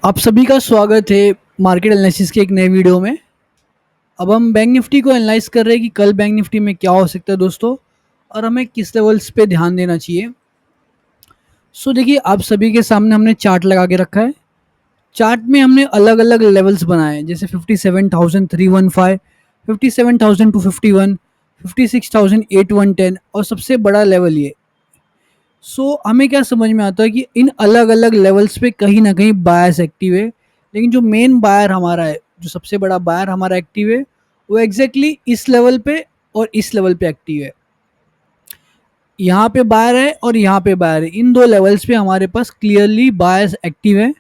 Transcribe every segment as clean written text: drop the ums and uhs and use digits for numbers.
आप सभी का स्वागत है मार्केट एनालिसिस के एक नए वीडियो में। अब हम बैंक निफ्टी को एनालाइज कर रहे हैं कि कल बैंक निफ्टी में क्या हो सकता है दोस्तों, और हमें किस लेवल्स पे ध्यान देना चाहिए। देखिए, आप सभी के सामने हमने चार्ट लगा के रखा है। चार्ट में हमने अलग अलग लेवल्स बनाए हैं, जैसे 57,315, 57,251, 56,810 और सबसे बड़ा लेवल ये। हमें क्या समझ में आता है कि इन अलग अलग लेवल्स पे कहीं ना कहीं बायर्स एक्टिव है, लेकिन जो मेन बायर हमारा है, जो सबसे बड़ा बायर हमारा एक्टिव है, वो एग्जैक्टली इस लेवल पे और इस लेवल पे एक्टिव है। यहाँ पे बायर है और यहाँ पे बायर है, इन दो लेवल्स पे हमारे पास क्लियरली बायर्स एक्टिव है।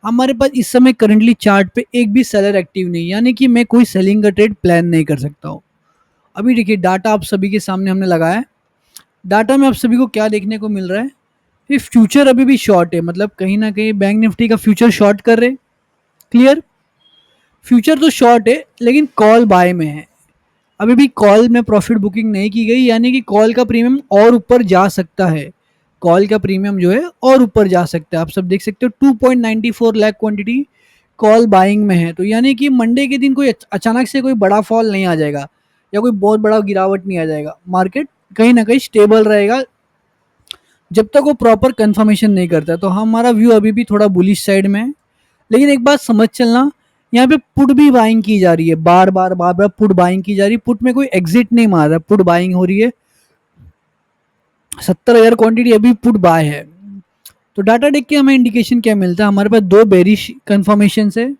हमारे पास इस समय करंटली चार्ट पे एक भी सेलर एक्टिव नहीं, यानी कि मैं कोई सेलिंग का ट्रेड प्लान नहीं कर सकता हूँ। अभी देखिए, डाटा आप सभी के सामने हमने लगाया है। डाटा में आप सभी को क्या देखने को मिल रहा है, ये फ्यूचर अभी भी शॉर्ट है, मतलब कहीं ना कहीं बैंक निफ्टी का फ्यूचर शॉर्ट कर रहे। क्लियर, फ्यूचर तो शॉर्ट है लेकिन कॉल बाय में है। अभी भी कॉल में प्रॉफिट बुकिंग नहीं की गई, यानी कि कॉल का प्रीमियम और ऊपर जा सकता है। कॉल का प्रीमियम जो है और ऊपर जा सकता है। आप सब देख सकते हो 2.94 लाख क्वांटिटी कॉल बाइंग में है, तो यानी कि मंडे के दिन कोई अचानक से कोई बड़ा फॉल नहीं आ जाएगा या कोई बहुत बड़ा गिरावट नहीं आ जाएगा। मार्केट कहीं ना कहीं स्टेबल रहेगा जब तक वो प्रॉपर कंफर्मेशन नहीं करता। तो हमारा व्यू अभी भी थोड़ा बुलिश साइड में है। लेकिन एक बात समझ चलना, यहाँ पे पुट भी बाइंग की जा रही है, बार बार बार बार पुट बाइंग की जा रही है। पुट में कोई एग्जिट नहीं मार रहा, पुट बाइंग हो रही है। 70,000 क्वांटिटी अभी पुट बाय है। तो डाटा देख के हमें इंडिकेशन क्या मिलता है, हमारे पास दो बेरिश कंफर्मेशन है,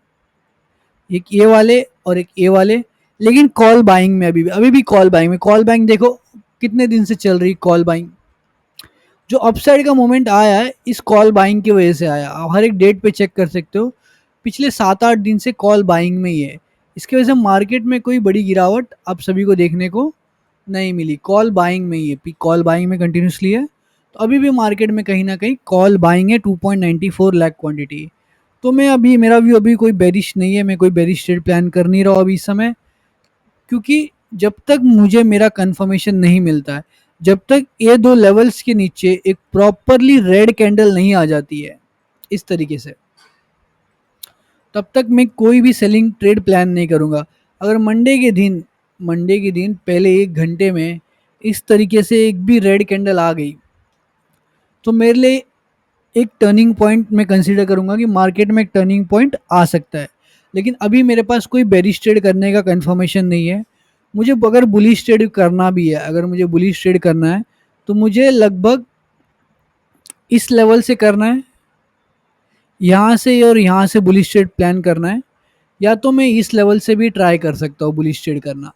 एक ए वाले और एक ए वाले। लेकिन कॉल बाइंग में अभी भी कॉल बाइंग में, कॉल बाइंग देखो कितने दिन से चल रही कॉल बाइंग। जो अपसाइड का मोमेंट आया है इस कॉल बाइंग की वजह से आया। आप हर एक डेट पे चेक कर सकते हो, पिछले 7-8 दिन से कॉल बाइंग में ही है। इसकी वजह से मार्केट में कोई बड़ी गिरावट आप सभी को देखने को नहीं मिली, कॉल बाइंग में ही है, कॉल बाइंग में कंटिन्यूसली है। तो अभी भी मार्केट में कहीं ना कहीं कॉल बाइंग है, 2.94 लाख क्वांटिटी। तो मैं अभी, मेरा व्यू अभी कोई बेरिश नहीं है, मैं कोई बेरिश ट्रेड प्लान कर नहीं रहा हूँ अभी इस समय, क्योंकि जब तक मुझे मेरा कंफर्मेशन नहीं मिलता है, जब तक ये दो लेवल्स के नीचे एक प्रॉपरली रेड कैंडल नहीं आ जाती है इस तरीके से, तब तक मैं कोई भी सेलिंग ट्रेड प्लान नहीं करूंगा। अगर मंडे के दिन पहले 1 घंटे में इस तरीके से एक भी रेड कैंडल आ गई, तो मेरे लिए एक टर्निंग पॉइंट मैं कंसीडर करूंगा कि मार्केट में एक टर्निंग पॉइंट आ सकता है। लेकिन अभी मेरे पास कोई बेरिश ट्रेड करने का कंफर्मेशन नहीं है। मुझे अगर बुलिश ट्रेड करना भी है, अगर मुझे बुलिश ट्रेड करना है, तो मुझे लगभग इस लेवल से करना है, यहाँ से और यहाँ से बुलिश ट्रेड प्लान करना है, या तो मैं इस लेवल से भी ट्राई कर सकता हूँ बुलिश ट्रेड करना।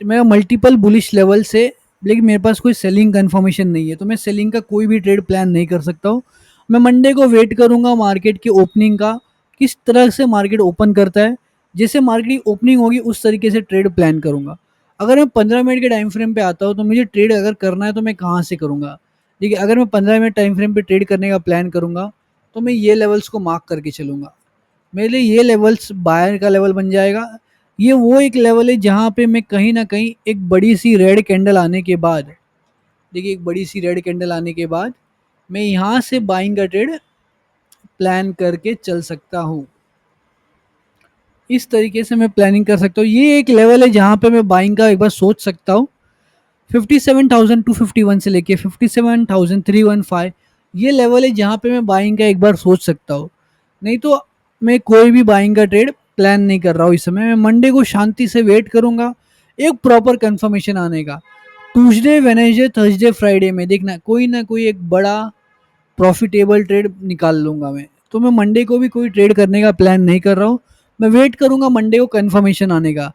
तो मैं मल्टीपल बुलिश लेवल से, लेकिन मेरे पास कोई सेलिंग कंफर्मेशन नहीं है, तो मैं सेलिंग का कोई भी ट्रेड प्लान नहीं कर सकता हूँ। मैं मंडे को वेट करूंगा मार्केट की ओपनिंग का, किस तरह से मार्केट ओपन करता है। जैसे मार्केट की ओपनिंग होगी उस तरीके से ट्रेड प्लान करूंगा। अगर मैं 15 मिनट के टाइम फ्रेम पे आता हूँ तो मुझे ट्रेड अगर करना है तो मैं कहाँ से करूँगा। देखिए, अगर मैं 15 मिनट टाइम फ्रेम पे ट्रेड करने का प्लान करूँगा तो मैं ये लेवल्स को मार्क करके चलूँगा। मेरे लिए ये लेवल्स बायर का लेवल बन जाएगा। ये वो एक लेवल है जहाँ पे मैं कहीं ना कहीं एक बड़ी सी रेड कैंडल आने के बाद, देखिए एक बड़ी सी रेड कैंडल आने के बाद मैं यहाँ से बाइंग का ट्रेड प्लान करके चल सकता हूँ। इस तरीके से मैं प्लानिंग कर सकता हूँ। ये एक लेवल है जहाँ पे मैं बाइंग का एक बार सोच सकता हूँ। 57,251 से लेके 57,315 ये लेवल है जहाँ पे मैं बाइंग का एक बार सोच सकता हूँ। नहीं तो मैं कोई भी बाइंग का ट्रेड प्लान नहीं कर रहा हूँ इस समय। मैं मंडे को शांति से वेट करूंगा एक प्रॉपर कंफर्मेशन आने का। ट्यूसडे, वेडनेसडे, थर्सडे, फ्राइडे में देखना कोई ना कोई एक बड़ा प्रॉफिटेबल ट्रेड निकाल लूंगा मैं। तो मैं मंडे को भी कोई ट्रेड करने का प्लान नहीं कर रहा हूँ। मैं वेट करूंगा मंडे को कंफर्मेशन आने का।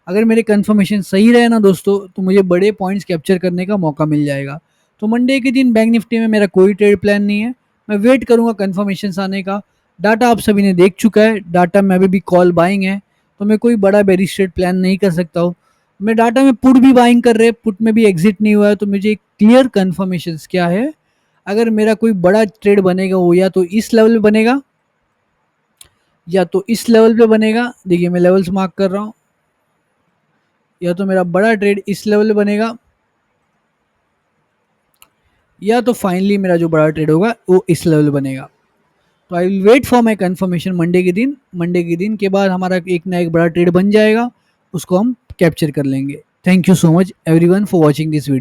अगर मेरे कंफर्मेशन सही रहे ना दोस्तों, तो मुझे बड़े पॉइंट्स कैप्चर करने का मौका मिल जाएगा। तो मंडे के दिन बैंक निफ्टी में मेरा कोई ट्रेड प्लान नहीं है। मैं वेट करूंगा कंफर्मेशन आने का। डाटा आप सभी ने देख चुका है, डाटा में अभी भी कॉल बाइंग है, तो मैं कोई बड़ा बेरिश ट्रेड प्लान नहीं कर सकता हूँ। मैं डाटा में पुट भी बाइंग कर रहे, पुट में भी एग्जिट नहीं हुआ है, तो मुझे क्लियर कन्फर्मेशन क्या है, अगर मेरा कोई बड़ा ट्रेड बनेगा वो या तो इस लेवल पे बनेगा या तो इस लेवल पे बनेगा। देखिए मैं लेवल्स मार्क कर रहा हूँ, या तो मेरा बड़ा ट्रेड इस लेवल पे बनेगा, या तो फाइनली मेरा जो बड़ा ट्रेड होगा वो इस लेवल पे बनेगा। तो I will wait for my confirmation Monday के दिन के बाद हमारा एक ना एक बड़ा ट्रेड बन जाएगा, उसको हम कैप्चर कर लेंगे। Thank you so much everyone for watching this video.